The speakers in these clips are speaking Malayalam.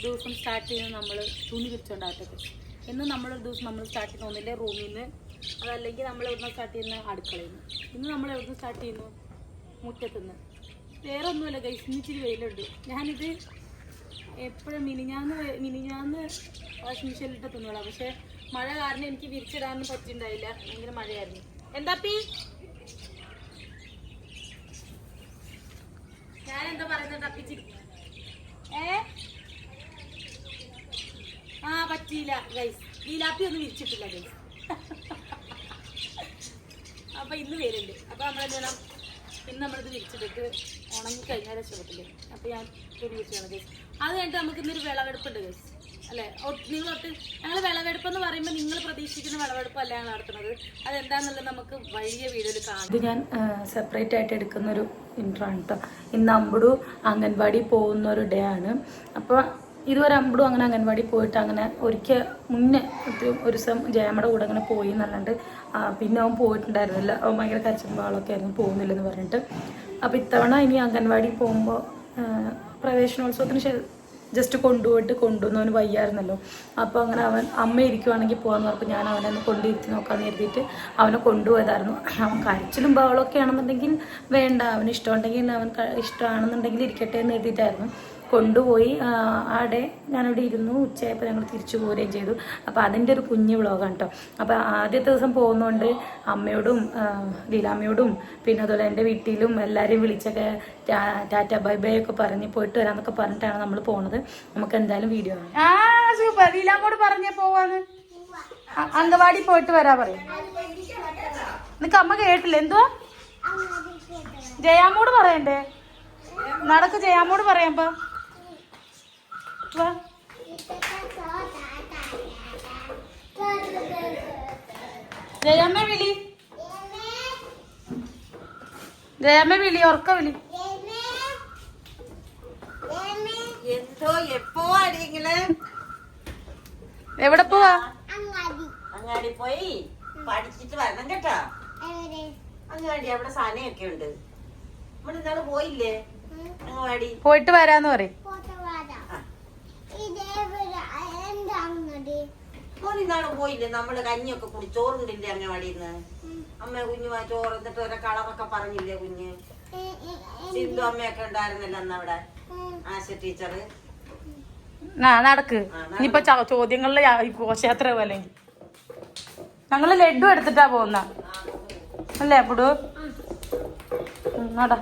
ദിവസം സ്റ്റാർട്ട് ചെയ്യുന്നത് നമ്മൾ തുണി വിരിച്ചുകൊണ്ടാകട്ടെ. ഇന്ന് നമ്മളൊരു ദിവസം നമ്മൾ സ്റ്റാർട്ട് ചെയ്യുന്ന ഒന്നില്ലേ റൂമിൽ നിന്ന്, അതല്ലെങ്കിൽ നമ്മൾ എവിടുന്ന് സ്റ്റാർട്ട് ചെയ്യുന്ന അടുക്കളയിൽ നിന്ന്. ഇന്ന് നമ്മൾ എവിടുന്ന് സ്റ്റാർട്ട് ചെയ്യുന്നു? മുറ്റത്തുനിന്ന്. വേറെ ഒന്നുമില്ല ഗൈസ്, ഇന്നിച്ചിരി വെയിലുണ്ട്. ഞാനിത് എപ്പോഴും മിനിഞ്ഞാന്ന് വാഷിംഗ് മെഷീനിലിട്ട തുണികളാണ്. പക്ഷേ മഴ കാരണം എനിക്ക് വിരിച്ചിടാനൊന്നും പറ്റിയിട്ടുണ്ടായില്ല, ഭയങ്കര മഴയായിരുന്നു. എന്താപ്പി ഞാനെന്താ പറയുന്നത്? തപ്പിച്ചിരി പറ്റിയില്ല ഗൈസ്, ലീലാപ്പി ഒന്നും വിരിച്ചിട്ടില്ല ഗൈസ്. അപ്പൊ ഇന്ന് വരുന്നുണ്ട്. അപ്പൊ നമ്മളെന്ത് ചെയ്യണം, ഇന്ന് നമ്മളിത് വിരിച്ചിട്ട് ഉണങ്ങിക്കഴിഞ്ഞാൽ രക്ഷപ്പെട്ടില്ലേ. അപ്പൊ ഞാൻ തുണി വിരിച്ചാണ് ഗൈസ്. അത് കഴിഞ്ഞിട്ട് നമുക്ക് ഇന്നൊരു വിളവെടുപ്പുണ്ട് ഗൈസ്, അല്ലേ? നിങ്ങളൊട്ട് ഞങ്ങൾ വിളവെടുപ്പെന്ന് പറയുമ്പോൾ നിങ്ങൾ പ്രതീക്ഷിക്കുന്ന വിളവെടുപ്പല്ല ഞങ്ങൾ നടത്തുന്നത്. അതെന്താണെന്നുള്ളത് നമുക്ക് വലിയ വീഡിയോയിൽ കാണാം. ഇത് ഞാൻ സെപ്പറേറ്റ് ആയിട്ട് എടുക്കുന്നൊരു ഇൻട്രോ ആണ് കേട്ടോ. ഇന്ന് അമ്പടു അംഗൻവാടി പോകുന്ന ഒരു ഡേ ആണ്. അപ്പോൾ ഇതുവരെ അമ്പടും അങ്ങനെ അംഗൻവാടി പോയിട്ട് അങ്ങനെ ഒരിക്കൽ മുന്നേ ഒരു ദിവസം ജയമ്മയുടെ കൂടെ അങ്ങനെ പോയി എന്നല്ലാണ്ട് പിന്നെ അവൻ പോയിട്ടുണ്ടായിരുന്നില്ല. അവൻ ഭയങ്കര കരച്ചിമ്പാളൊക്കെ ആയിരുന്നു, പോകുന്നില്ലെന്ന് പറഞ്ഞിട്ട്. അപ്പോൾ ഇത്തവണ ഇനി അംഗൻവാടി പോകുമ്പോൾ പ്രവേശനോത്സവത്തിന് ജസ്റ്റ് കൊണ്ടുവന്നവന് വയ്യായിരുന്നല്ലോ. അപ്പോൾ അങ്ങനെ അവൻ അമ്മ ഇരിക്കുവാണെങ്കിൽ പോകാമെന്ന് പറഞ്ഞപ്പോൾ ഞാൻ അവനെ ഒന്ന് കൊണ്ടിരുത്തി നോക്കാമെന്ന് കരുതിയിട്ട് അവനെ കൊണ്ടുപോയതായിരുന്നു. അവൻ കരച്ചിലും ബഹളമൊക്കെ ആണെന്നുണ്ടെങ്കിൽ വേണ്ട, അവന് ഇഷ്ടമുണ്ടെങ്കിൽ ഇഷ്ടമാണെന്നുണ്ടെങ്കിൽ ഇരിക്കട്ടെ എന്ന് കരുതിയിട്ടായിരുന്നു കൊണ്ടുപോയി. ആടെ ഞാനിവിടെ ഇരുന്നു. ഉച്ചയായപ്പോൾ ഞങ്ങൾ തിരിച്ചു പോരുകയും ചെയ്തു. അപ്പോൾ അതിൻ്റെ ഒരു കുഞ്ഞു വ്ളോഗാണ് കേട്ടോ. അപ്പോൾ ആദ്യത്തെ ദിവസം പോകുന്നതുകൊണ്ട് അമ്മയോടും ലീലാമ്മയോടും പിന്നെ അതുപോലെ എൻ്റെ വീട്ടിലും എല്ലാവരെയും വിളിച്ചൊക്കെ ടാറ്റ ബൈ ബൈ ഒക്കെ പറഞ്ഞ് പോയിട്ട് വരാമെന്നൊക്കെ പറഞ്ഞിട്ടാണ് നമ്മൾ പോണത്. നമുക്ക് എന്തായാലും വീഡിയോ ആണ്. സൂപ്പർ. ലീലാമ്മോട് പറഞ്ഞേ പോവാന്ന്, അംഗൻവാടി പോയിട്ട് വരാ പറയും. നിനക്ക് അമ്മ കേട്ടില്ല? എന്തുവാ ജയാമ്മോട് പറയണ്ടേ? നടക്ക്, ജയാമ്മോട് പറയാമ്പോ ജയമ്മ വിളി, ജയമ്മ വിളി, ഉറക്ക വിളി. എന്തോ എപ്പോ അടിങ്ങള് എവിടെ പോവാ? അങ്ങാടി പോയി പഠിച്ചിട്ട് വരണം കേട്ടോ. അങ്ങാടി അവിടെ സാധനമൊക്കെ ഉണ്ട്. നമ്മൾ ഇന്നാള് പോയില്ലേ അങ്ങാടി? പോയിട്ട് വരാന്ന് പറയും. ഇന്നാള് പോയില്ലേ നമ്മള് കഞ്ഞിയൊക്കെ കുടി ചോറുണ്ടില്ലേ അങ്ങാടിന്ന്? അമ്മ കുഞ്ഞു ചോറ് എന്നിട്ട് ഓരോ കളറൊക്കെ പറഞ്ഞില്ലേ കുഞ്ഞ്? സിന്ധു അമ്മയൊക്കെ ഉണ്ടായിരുന്നല്ലോ അന്ന് അവിടെ, ആശ ടീച്ചറ്. നടക്ക്. ഇനിയിപ്പൊ ചോദ്യങ്ങളില് ഘോഷയാത്ര പോലെ ഞങ്ങള് ലഡു എടുത്തിട്ടാ പോകുന്ന അല്ലേ അപ്പടു? നട.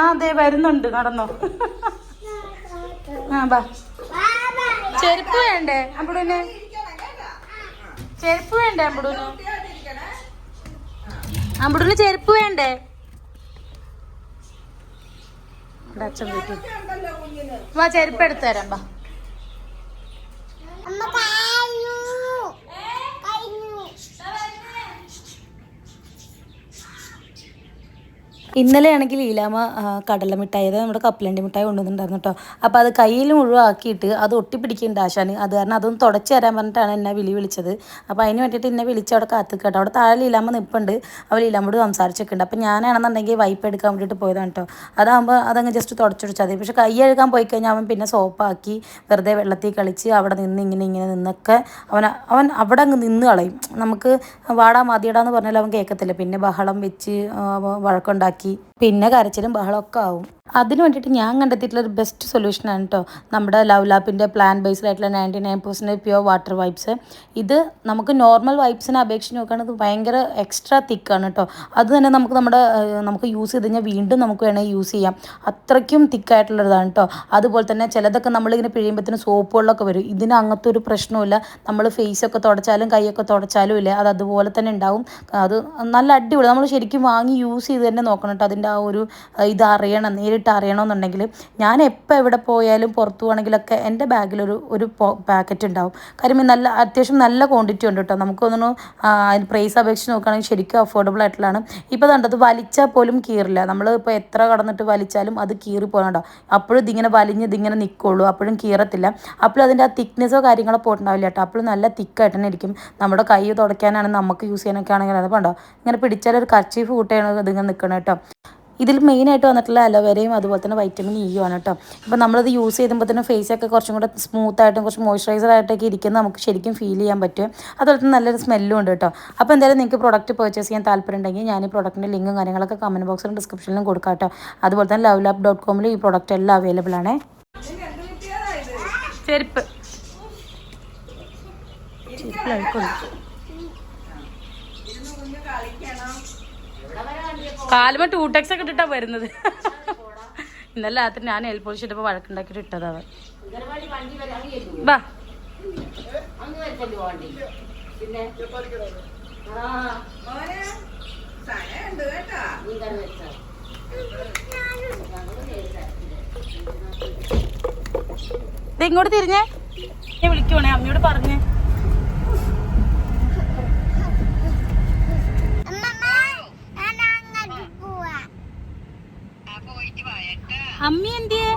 അതെ വരുന്നുണ്ട്, നടന്നോ. ബാ. ചെരുപ്പ് വേണ്ടേ അമ്പടൂന്? ചെരുപ്പ് വേണ്ടേ അമ്പടൂന്? അമ്പടൂന് ചെരുപ്പ് വേണ്ടേ? അച്ഛൻ വീട്ടിൽ വാ, ചെരുപ്പ് എടുത്തു തരാം. ബാ. ഇന്നലെയാണെങ്കിൽ ലീലാമ്മ കടലമിഠായി, അതായത് നമ്മുടെ കപ്പലണ്ടി മിഠായി കൊണ്ടുവന്നിട്ടുണ്ടായിരുന്നു കേട്ടോ. അപ്പോൾ അത് കയ്യിൽ മുഴുവാക്കിയിട്ട് അത് ഒട്ടിപ്പിടിക്കുന്നുണ്ട് ആശാന്. അത് കാരണം അതൊന്ന് തുടച്ച് തരാൻ പറഞ്ഞിട്ടാണ് എന്നെ വിളിച്ചത്. അപ്പോൾ അതിന് വേണ്ടിയിട്ട് എന്നെ വിളിച്ച് അവിടെ കാത്തു കേട്ടോ. അവിടെ താഴെ ലീലാമ്മ നിൽപ്പുണ്ട്. അവർ ലീലാമ്മോട് സംസാരിച്ചൊക്കെ ഉണ്ട്. അപ്പോൾ ഞാനാണെന്നുണ്ടെങ്കിൽ വൈപ്പ് എടുക്കാൻ വേണ്ടിയിട്ട് പോയതാണ് കേട്ടോ. അതാകുമ്പോൾ അതങ്ങ് ജസ്റ്റ് തുടച്ചൊടിച്ചാൽ മതി. പക്ഷേ കൈ കഴുകാൻ പോയി കഴിഞ്ഞാൽ അവൻ പിന്നെ സോപ്പാക്കി വെറുതെ വെള്ളത്തിൽ കളിച്ച് അവിടെ നിന്ന് ഇങ്ങനെ നിന്നൊക്കെ അവൻ അവിടെ അങ്ങ് നിന്ന് കളയും. നമുക്ക് വാടാ മതിയടാന്ന് പറഞ്ഞാൽ അവൻ കേൾക്കത്തില്ല. പിന്നെ ബഹളം വെച്ച് വഴക്കുണ്ടാക്കി പിന്നെ കരച്ചിലും ബഹളമൊക്കെ ആവും. അതിന് വേണ്ടിയിട്ട് ഞാൻ കണ്ടെത്തിയിട്ടുള്ള ഒരു ബെസ്റ്റ് സൊല്യൂഷനാണ് കേട്ടോ നമ്മുടെ ലവ് ലാപ്പിൻ്റെ പ്ലാൻ ബേസ്ഡ് ആയിട്ടുള്ള 99% പ്യുവർ വാട്ടർ വൈപ്സ്. ഇത് നമുക്ക് നോർമൽ വൈപ്സിനെ അപേക്ഷിച്ച് നോക്കുകയാണെങ്കിൽ ഭയങ്കര എക്സ്ട്രാ തിക്കാണ് കേട്ടോ. അത് തന്നെ നമുക്ക് യൂസ് ചെയ്ത് കഴിഞ്ഞാൽ വീണ്ടും നമുക്ക് വേണമെങ്കിൽ യൂസ് ചെയ്യാം. അത്രയ്ക്കും തിക്കായിട്ടുള്ളതാണ് കേട്ടോ. അതുപോലെ തന്നെ ചിലതൊക്കെ നമ്മളിങ്ങനെ പിഴിയുമ്പോഴത്തേനും സോപ്പുകളിലൊക്കെ വരും. ഇതിന് അങ്ങനത്തെ ഒരു പ്രശ്നമില്ല. നമ്മൾ ഫേസൊക്കെ തുടച്ചാലും കൈയൊക്കെ തുടച്ചാലും ഇല്ലേ, അത് അതുപോലെ തന്നെ ഉണ്ടാവും. അത് നല്ല അടിപൊളി. നമ്മൾ ശരിക്കും വാങ്ങി യൂസ് ചെയ്ത് തന്നെ നോക്കണം കേട്ടോ. അതിൻ്റെ ആ ഒരു ഇത് അറിയണം, നേരിട്ട് അറിയണമെന്നുണ്ടെങ്കിൽ ഞാൻ എപ്പോൾ എവിടെ പോയാലും പുറത്തു പോകണമെങ്കിലൊക്കെ എൻ്റെ ബാഗിലൊരു പാക്കറ്റ് ഉണ്ടാവും. കാര്യം അത്യാവശ്യം നല്ല ക്വാണ്ടിറ്റി ഉണ്ട് കേട്ടോ. നമുക്കൊന്നും അതിന് പ്രൈസ് അപേക്ഷിച്ച് നോക്കുകയാണെങ്കിൽ ശരിക്കും അഫോർഡബിൾ ആയിട്ടുള്ളതാണ്. ഇപ്പോൾ കണ്ടത് വലിച്ചാൽ പോലും കീറില്ല. നമ്മൾ ഇപ്പോൾ എത്ര കടന്നിട്ട് വലിച്ചാലും അത് കീറി പോകണുണ്ടോ. അപ്പോഴും ഇതിങ്ങനെ നിൽക്കുള്ളൂ, അപ്പോഴും കീറത്തില്ല. അപ്പോഴും അതിൻ്റെ ആ തിക്നെസ്സോ കാര്യങ്ങളോ പോയിട്ടുണ്ടാവില്ല കേട്ടോ. അപ്പോഴും നല്ല തിക്കായിട്ട് തന്നെ ഇരിക്കും. നമ്മുടെ കൈ തുടയ്ക്കാനാണ്, നമുക്ക് യൂസ് ചെയ്യാനൊക്കെ ആണെങ്കിൽ അത് കണ്ടോ ഇങ്ങനെ പിടിച്ചാൽ ഒരു കർച്ചീഫ് കൂട്ടിയാണ് ഇതിങ്ങനെ നിൽക്കണം കേട്ടോ. ഇതിൽ മെയിനായിട്ട് വന്നിട്ടുള്ള അലോവേരയും അതുപോലെ തന്നെ വൈറ്റമിൻ ഇ ആണ് കേട്ടോ. അപ്പോൾ നമ്മളിത് യൂസ് ചെയ്യുമ്പോൾ തന്നെ ഫേസൊക്കെ കുറച്ചും കൂടെ സ്മൂത്തായിട്ടും കുറച്ച് മോയ്സ്ചറൈസർ ആയിട്ടൊക്കെ ഇരിക്കുന്നത് നമുക്ക് ശരിക്കും ഫീൽ ചെയ്യാൻ പറ്റും. അതുപോലെ തന്നെ നല്ലൊരു സ്മെല്ലും ഉണ്ട് കേട്ടോ. അപ്പോൾ എന്തായാലും നിങ്ങൾക്ക് പ്രോഡക്റ്റ് പർച്ചേസ് ചെയ്യാൻ താല്പര്യമുണ്ടെങ്കിൽ ഞാൻ ഈ പ്രോഡക്റ്റിൻ്റെ ലിങ്കും കാര്യങ്ങളൊക്കെ കമൻറ്റ് ബോക്സിലും ഡിസ്ക്രിപ്ഷനിലും കൊടുക്കാം കേട്ടോ. അതുപോലെ തന്നെ lovelab.com ഈ പ്രോഡക്റ്റ് എല്ലാം അവൈലബിൾ ആണ്. ചെരുപ്പ് കാലുമ 2X ഒക്കെ ഇട്ടിട്ടാ വരുന്നത്. ഇന്നലെ രാത്രി ഞാൻ നെയിൽ പോളിഷ് ഇട്ടപ്പോൾ വഴക്കുണ്ടാക്കിയിട്ട് ഇട്ടതാ അവൻ. ബാ ഇങ്ങോട്ട് തിരിഞ്ഞേ, ഞാൻ വിളിക്കുവാണേ, അമ്മയോട് പറഞ്ഞേ. അമ്മി എന്തിയെ?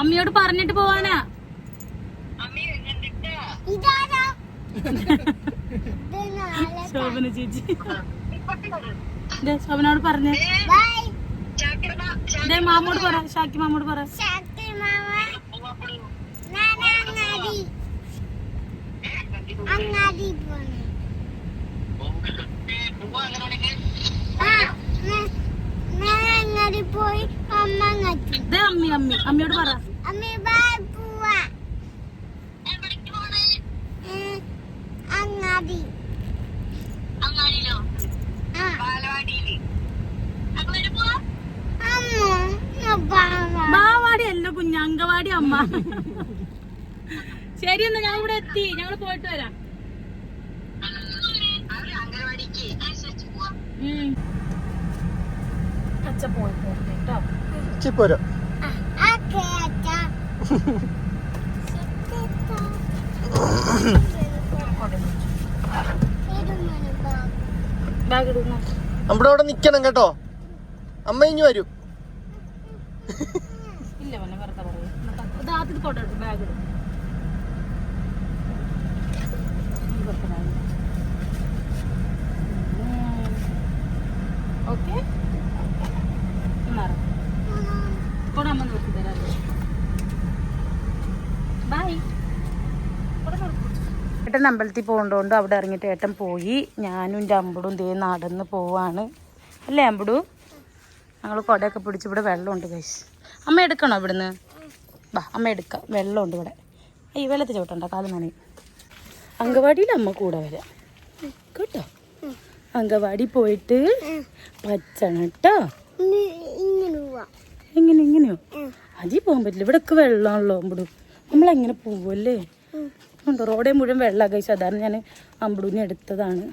അമ്മിയോട് പറഞ്ഞിട്ട് പോവാനാ. ശോഭന ചേച്ചി ശോഭനോട് പറഞ്ഞേ. മാമോട് പറ, ഷാക്കി മാമോട് പറ. അമ്മി അമ്മി അമ്മിയോട് പറ. ബാവാടി അല്ല കുഞ്ഞ, അങ്കവാടി അമ്മ. ശരി എന്നാ ഞങ്ങൾ ഇവിടെ എത്തി, ഞങ്ങൾ പോയിട്ട് വരാം. അച്ഛ പോയി പോട്ടോ. നമ്മുടെ അവിടെ നിക്കണം കേട്ടോ. അമ്മ ഇഞ്ഞു വരും. ഇല്ല മോനെ വെറുതെ പറയും. കോട്ടെ ബാഗ് ഇടും. ഓക്കെ അമ്മ നോക്കി തരാം. ബൈ. ഏട്ടൻ അമ്പലത്തിൽ പോകേണ്ടതുകൊണ്ട് അവിടെ ഇറങ്ങിയിട്ട് ഏട്ടൻ പോയി. ഞാനും എൻ്റെ അമ്പടും ദേ നടന്ന് പോവാണ്. അല്ലേ അമ്പടു? ഞങ്ങൾ കുടയൊക്കെ പിടിച്ച് ഇവിടെ വെള്ളമുണ്ട് ഗൈസ്. അമ്മ എടുക്കണോ ഇവിടുന്ന്? ബാ അമ്മ എടുക്കാം, വെള്ളമുണ്ട് ഇവിടെ. ഈ വെള്ളത്തിൽ ചോട്ടണ്ട, കാല് നനയും. അങ്കവാടിയിൽ അമ്മ കൂടെ വരാം കേട്ടോ. അങ്കവാടി പോയിട്ട് പച്ചണം കേട്ടോ. എങ്ങനെ എങ്ങനെയോ അജി പോകാൻ പറ്റില്ല, ഇവിടെ ഒക്കെ വെള്ളമാണല്ലോ അമ്പടു. നമ്മളെങ്ങനെ പോവല്ലേ? ഉണ്ട് റോഡേ മുഴുവൻ വെള്ളം കഴിച്ചു. സാധാരണ ഞാൻ അമ്പടൂനെ എടുത്തതാണ്.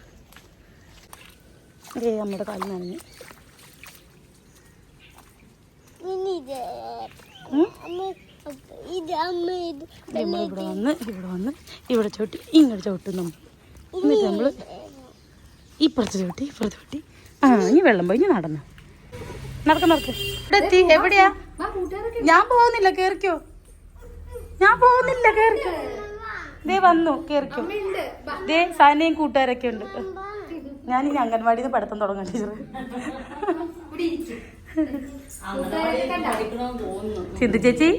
നമ്മുടെ കാലം നനഞ്ഞു. ഇവിടെ വന്ന് ഇവിടെ ചോട്ടി ഇങ്ങോട്ട് ചോട്ടും നമ്മൾ. എന്നിട്ട് നമ്മൾ ഇപ്പുറത്ത് ചോട്ടി ഇപ്പുറത്ത് ചോട്ടി. ഇനി വെള്ളം പോയി നടന്നു. നടക്ക് ഇവിടെ എത്തി. എവിടെയാ? ഞാൻ പോകുന്നില്ല, കേറിക്കോ. ഞാൻ പോകുന്നില്ല, കേറിക്കോ. ദേ വന്നു, കേറിക്കോ. ദേ സാനയും കൂട്ടുകാരൊക്കെ ഉണ്ട്. ഞാനിനി അംഗൻവാടിയിൽ നിന്ന് പഠിത്തം തുടങ്ങാം ടീച്ചർ. സിന്ധു ചേച്ചി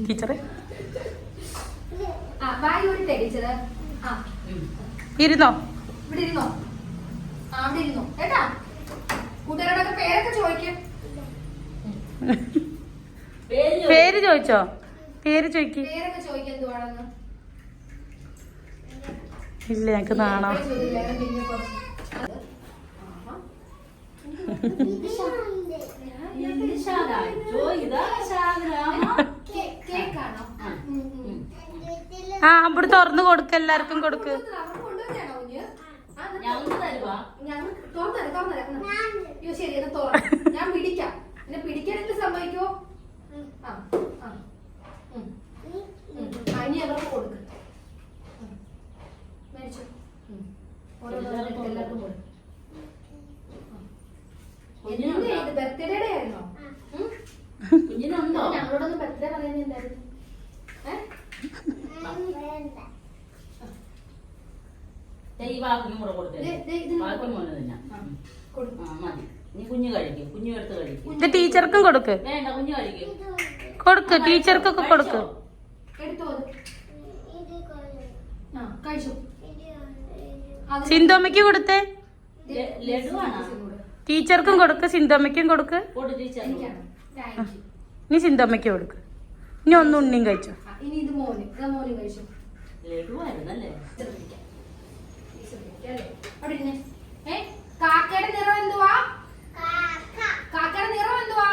ടീച്ചറെ ഇരുന്നോ? പേര് ചോദിച്ചോ? പേര് ചോദിക്ക്. ഇല്ല ഞങ്ങക്ക് നാണോ. ആ അവിടെ തുറന്നു കൊടുക്ക, എല്ലാവർക്കും കൊടുക്ക്. ഞാൻ പിടിക്കാം. പിടിക്കാനെങ്കിലും സമ്മതിക്കോ? ഇനി അവർക്ക് കൊടുക്കും. എല്ലാവർക്കും കൊടുക്കും. ബർത്ത്ഡേയുടെ ആയിരുന്നോ? ഞങ്ങളോടൊന്ന് ബർത്ത്ഡേ പറയുന്നില്ലായിരുന്നു. ഈ ബാക്കിയും കൂടെ കൊടുത്തേ. ഇത് ബാക്കി മോനെ തന്നെ. മതി. നീ കുഞ്ഞ് കഴിക്കും. കുഞ്ഞു എടുത്ത് കഴിക്കും. ഇത് ടീച്ചർക്കും കൊടുക്ക്. വേണ്ട, കുഞ്ഞു കഴിക്കും. കൊടുക്ക്, ടീച്ചർക്കൊക്കെ കൊടുക്ക്. എടുത്തോ കഴിച്ചു. സിന്ധോമ്മയ്ക്ക് കൊടുത്തേ. ലഡുവാണോ? ടീച്ചർക്കും കൊടുക്ക്, സിന്ധോമ്മയ്ക്കും കൊടുക്ക്. കൊടു ടീച്ചർ. ഇനി സിന്ധോമ്മയ്ക്ക് കൊടുക്ക്. ഇനി ഒന്നും ഉണ്ണിയും കഴിച്ചോ. ഇനി ഇത് മോന് കഴിച്ചു. ലഡുവായിരുന്നല്ലേ? അവിടെ ഇരുന്നേ. കാക്കയുടെ നിറം എന്തുവാ? കാക്കയുടെ നിറം എന്തുവാ?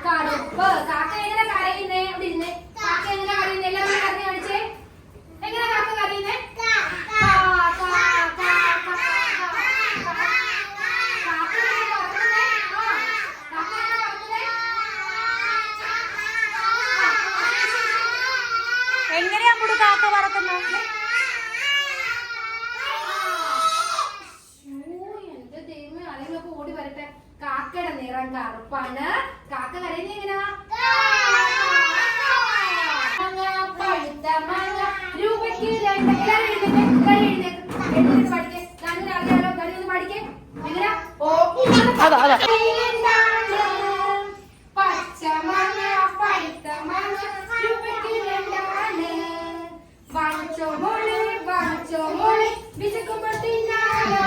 കറുപ്പ്. കാക്ക എങ്ങനെ കരയുന്നേ? അവിടെ ഇരുന്നേ. കാക്ക എങ്ങനെ കരയുന്നേ? എല്ലാവരും കരഞ്ഞു കാണിച്ചേ. എങ്ങനെ കാക്ക കരയുന്നേ? എങ്ങനെയാ അമ്പുടു കാക്ക പറക്കുന്നത്? എന്റെ ദൈവമേ, ആരെങ്കിലൊക്കെ ഓടി വരട്ടെ. കാക്കയുടെ നിറം കറുപ്പാണ്. കാക്ക കരയുന്നത് എങ്ങനെയാ? പഴുത്ത മാങ്ങ രൂപയ്ക്ക് 2. എല്ലാവരും പഠിക്കേ. അറിയാലോ, കളി പഠിക്കേ. എങ്ങനെയാ? പച്ചമാങ്ങ പഴുത്ത മാങ്ങ രൂപയ്ക്ക് 2. വാങ്ങിച്ചോ മോളെ വിശക്കുമ്പോൾ തിന്നാലോ.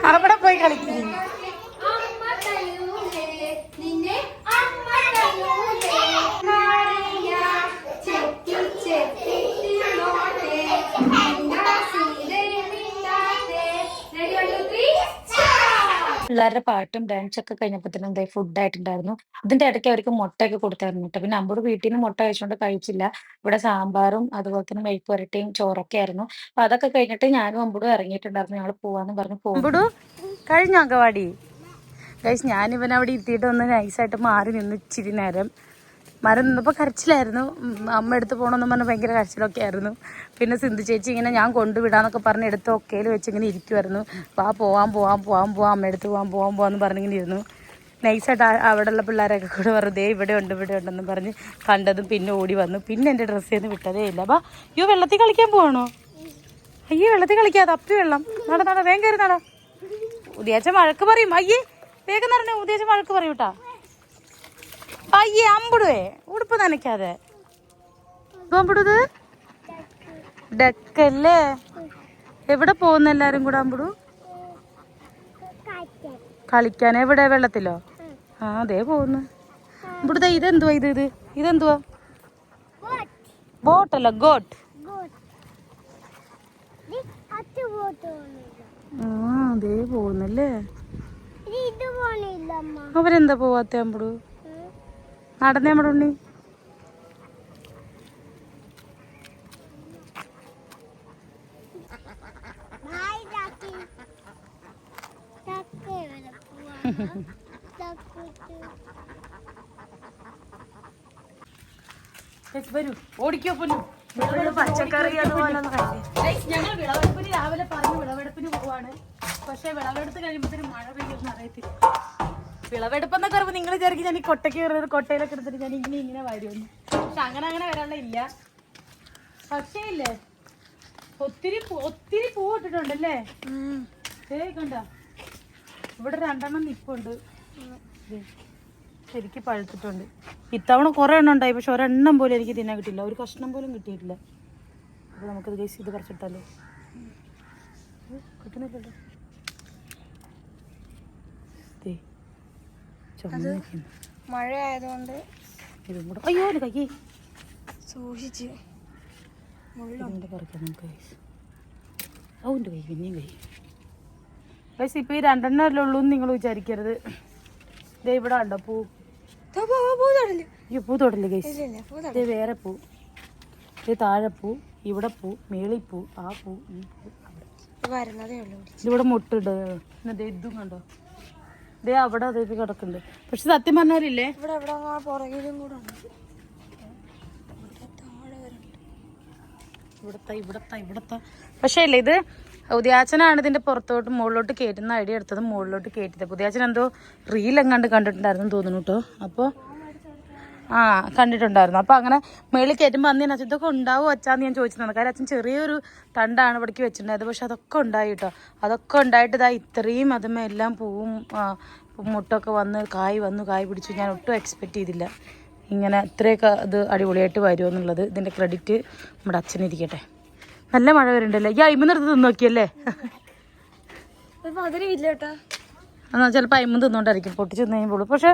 അവിടെ പോയി കളിക്കുന്നു. അമ്മ തരൂലേ നിന്നെ, അമ്മ തരൂലേ. മറിയ ചെത്തി ചെത്തി തിന്നോട്ടെ. റെഡി 1 2 3 പിള്ളേരുടെ പാട്ടും ഡാൻസ് ഒക്കെ കഴിഞ്ഞപ്പോഴത്തേനും എന്താ ഫുഡ് ആയിട്ടുണ്ടായിരുന്നു. ഇതിന്റെ ഇടയ്ക്ക് അവർക്ക് മുട്ടയൊക്കെ കൊടുത്തായിരുന്നു കേട്ടോ. പിന്നെ അമ്പൂർ വീട്ടിൽ നിന്ന് മുട്ട കഴിച്ചുകൊണ്ട് കഴിച്ചില്ല. ഇവിടെ സാമ്പാറും അതുപോലെ തന്നെ മെഴുക്ക് പുരട്ടിയും ചോറൊക്കെ ആയിരുന്നു. അപ്പൊ അതൊക്കെ കഴിഞ്ഞിട്ട് ഞാനും അമ്പൂടും ഇറങ്ങിയിട്ടുണ്ടായിരുന്നു. ഞങ്ങൾ പോവാന്ന് പറഞ്ഞു പോകും. അമ്പൂടു കഴിഞ്ഞോ അങ്കവാടി? ഗൈസ്, ഞാൻ ഇവൻ അവിടെ ഇരുത്തിയിട്ട് ഒന്ന് നൈസായിട്ട് മാറി നിന്ന് ഇച്ചിരി നേരം. മരം നിന്നപ്പോൾ കരച്ചിലായിരുന്നു. അമ്മ എടുത്ത് പോകണമെന്ന് പറഞ്ഞാൽ ഭയങ്കര കരച്ചിലൊക്കെ ആയിരുന്നു. പിന്നെ സിന്ധു ചേച്ചി ഇങ്ങനെ ഞാൻ കൊണ്ടുവിടാന്നൊക്കെ പറഞ്ഞ് എടുത്ത് ഒക്കയിൽ വെച്ച് ഇങ്ങനെ ഇരിക്കുമായിരുന്നു. പോവാം അമ്മ എടുത്ത് പോവാന്ന് പറഞ്ഞിങ്ങനെ ഇരുന്നു. നൈസായിട്ട് അവിടെയുള്ള പിള്ളേരൊക്കെ കൂടെ പറഞ്ഞു ദേ ഇവിടെ ഉണ്ടെന്ന് പറഞ്ഞ് കണ്ടതും പിന്നെ ഓടി വന്നു. പിന്നെ എൻ്റെ ഡ്രസ്സ് ചെയ്ത് വിട്ടതേ ഇല്ല. ബാ, അയ്യോ വെള്ളത്തിൽ കളിക്കാൻ പോവാണോ? അയ്യോ വെള്ളത്തിൽ കളിക്കാതെ അപ്പി വെള്ളം. നട വേഗം കയറി നട. ഉദ്ദേശം വഴക്ക് പറയും. അയ്യേ വേഗം നടന്നേ, ഉദ്ദേശം വഴക്ക് പറയും കേട്ടാ. അയ്യേ അമ്പുടുവേ ഉടുപ്പ് നനയ്ക്കാതെ. അമ്പുടുത് ഡക്കല്ലേ? എവിടെ പോകുന്ന എല്ലാരും കൂടെ അമ്പുടു? കളിക്കാൻ. എവിടെ? വെള്ളത്തിലോ? ആ അതേ പോകുന്നു. അമ്പുടുത ഇതെന്തുവാ? ഇതെന്തുവാ? ബോട്ടല്ല, ഗോട്ട്. ആ അതേ പോകുന്നല്ലേ. അവരെന്താ പോവാത്ത അമ്പുടു? നടന്നേ നമ്മുടെ ഉണ്ണി. വരൂ, ഓടിക്കോ പൊന്നു. പച്ചക്കറി അതുപോലെ ഞങ്ങൾ വിളവെടുപ്പിന് രാവിലെ പറഞ്ഞു വിളവെടുപ്പിന് പോവാണ്. പക്ഷെ വിളവെടുത്ത് കഴിയുമ്പോഴത്തേനും മഴ പെയ്യുമെന്ന് അറിയത്തില്ല. വിളവെടുപ്പെന്നൊക്കെ പറയുമ്പോൾ നിങ്ങൾ വിചാരിക്കും ഞാൻ ഈ കൊട്ടയ്ക്ക് കയറുന്നത് കൊട്ടയിലൊക്കെ എടുത്തിട്ട് ഞാൻ ഇങ്ങനെ വരുമെന്ന്. പക്ഷെ അങ്ങനെ വരാനുള്ള ഇല്ല. പക്ഷേ ഇല്ലേ ഒത്തിരി പൂ ഇട്ടിട്ടുണ്ടല്ലേ? കണ്ട ഇവിടെ 2 നിപ്പുണ്ട്. ശരിക്കും പഴുത്തിട്ടുണ്ട്. ഇത്തവണ കുറെ എണ്ണം ഉണ്ടായി. പക്ഷെ ഒരെണ്ണം പോലും എനിക്ക് തിന്നാൻ കിട്ടിയില്ല. ഒരു കഷ്ണം പോലും കിട്ടിയിട്ടില്ല. അപ്പോൾ നമുക്കത് ഗൈസ് ഇത് പറിച്ചിട്ടല്ലോ. കിട്ടുന്നില്ലല്ലോ. മഴ ആയതുകൊണ്ട് ഇതും കൂടെ അയ്യോ കൈ സൂക്ഷിച്ച് പറിക്കാം നമുക്ക്. അതുകൊണ്ട് കൈ പിന്നെയും കൈ ഗൈസ്. ഇപ്പം ഈ 2 ഉള്ളൂ എന്ന് നിങ്ങൾ വിചാരിക്കരുത്. ദേ ഇവിടെ ഉണ്ടോ പൂ? പൂ തൊടല്ലേ ഗൈസ്. ഇത് വേറെ പൂ. ഇത് താഴെ പൂ, ഇവിടെ പൂ, മേളി പൂ, ആ പൂ, ഈ പൂ വരുന്നതേ ഉള്ളൂ. ഇതിവിടെ മുട്ടുണ്ട്. ഇതും കണ്ടോ? ദേ അവിടെ അതൊക്കെ കിടക്കുന്നുണ്ട്. പക്ഷെ സത്യം പറഞ്ഞാലില്ലേ ഇവിടെ പുറകിലും കൂടെ ഇവിടത്തെ പക്ഷേ ഇല്ലേ ഇത് ഉദയാച്ചനാണ് ഇതിന്റെ പുറത്തോട്ട് മുകളിലോട്ട് കയറ്റുന്ന ഐഡിയ എടുത്തത്. മുകളിലോട്ട് കയറ്റിയത് ഉദയാച്ചൻ എന്തോ റീൽ എങ്ങാണ്ട് കണ്ടിട്ടുണ്ടായിരുന്നു തോന്നുന്നു കേട്ടോ. അപ്പോൾ ആ കണ്ടിട്ടുണ്ടായിരുന്നു. അപ്പോൾ അങ്ങനെ മേളിൽ കയറ്റുമ്പോൾ അന്ന് അച്ഛൻ ഇതൊക്കെ ഉണ്ടാവും അച്ഛാന്ന് ഞാൻ ചോദിച്ചിരുന്നു. കാര്യം അച്ഛൻ ചെറിയൊരു തണ്ടാണ് ഇവിടേക്ക് വെച്ചിട്ടുണ്ടായത്. പക്ഷെ അതൊക്കെ ഉണ്ടായി കേട്ടോ. അതൊക്കെ ഉണ്ടായിട്ട് ഇതാ ഇത്രയും അതുമേ എല്ലാം പൂവും മുട്ടൊക്കെ വന്ന് കായ് പിടിച്ചു. ഞാൻ ഒട്ടും എക്സ്പെക്റ്റ് ചെയ്തില്ല ഇങ്ങനെ ഇത്രയൊക്കെ ഇത് അടിപൊളിയായിട്ട് വരുമെന്നുള്ളത്. ഇതിൻ്റെ ക്രെഡിറ്റ് നമ്മുടെ അച്ഛനിരിക്കട്ടെ. നല്ല മഴ വരുന്നുണ്ടല്ലേ. ഈ അയിമ നിർത്തി തിന്ന് നോക്കിയല്ലേ? മധുരമില്ല കേട്ടാ. എന്നാൽ ചിലപ്പോൾ അയിമ തിന്നുകൊണ്ടായിരിക്കും പൊട്ടിച്ച് തിന്നു കഴിയുമ്പോൾ. പക്ഷെ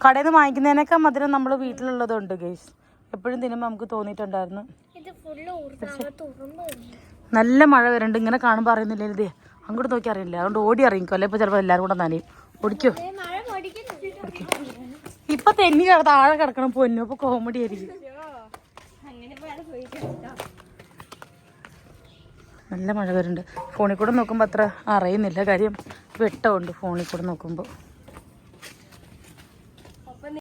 കടയിൽ നിന്ന് വാങ്ങിക്കുന്നതിനേക്കാൾ മധുരം നമ്മൾ വീട്ടിലുള്ളതുണ്ട് ഗൈസ്. എപ്പോഴും തിന്നുമ്പോൾ നമുക്ക് തോന്നിയിട്ടുണ്ടായിരുന്നു. നല്ല മഴ വരുന്നുണ്ട്. ഇങ്ങനെ കാണുമ്പോൾ അറിയുന്നില്ല ഇതേ അങ്ങോട്ട് നോക്കി അറിയില്ല. അതുകൊണ്ട് ഓടി അറിയിക്കോ അല്ലെ? ഇപ്പോൾ ചിലപ്പോൾ എല്ലാവരും കൂടെ നനയും. ഓടിക്കോ. ഇപ്പൊ തെന്നി താഴെ കിടക്കണം പൊന്നു. അപ്പൊ കോമഡി ആയിരിക്കും. നല്ല മഴ വരുന്നുണ്ട്. ഫോണിൽ കൂടെ നോക്കുമ്പോൾ അത്ര അറിയുന്നില്ല. കാര്യം വെട്ടമുണ്ട് ഫോണിൽ കൂടെ നോക്കുമ്പോൾ.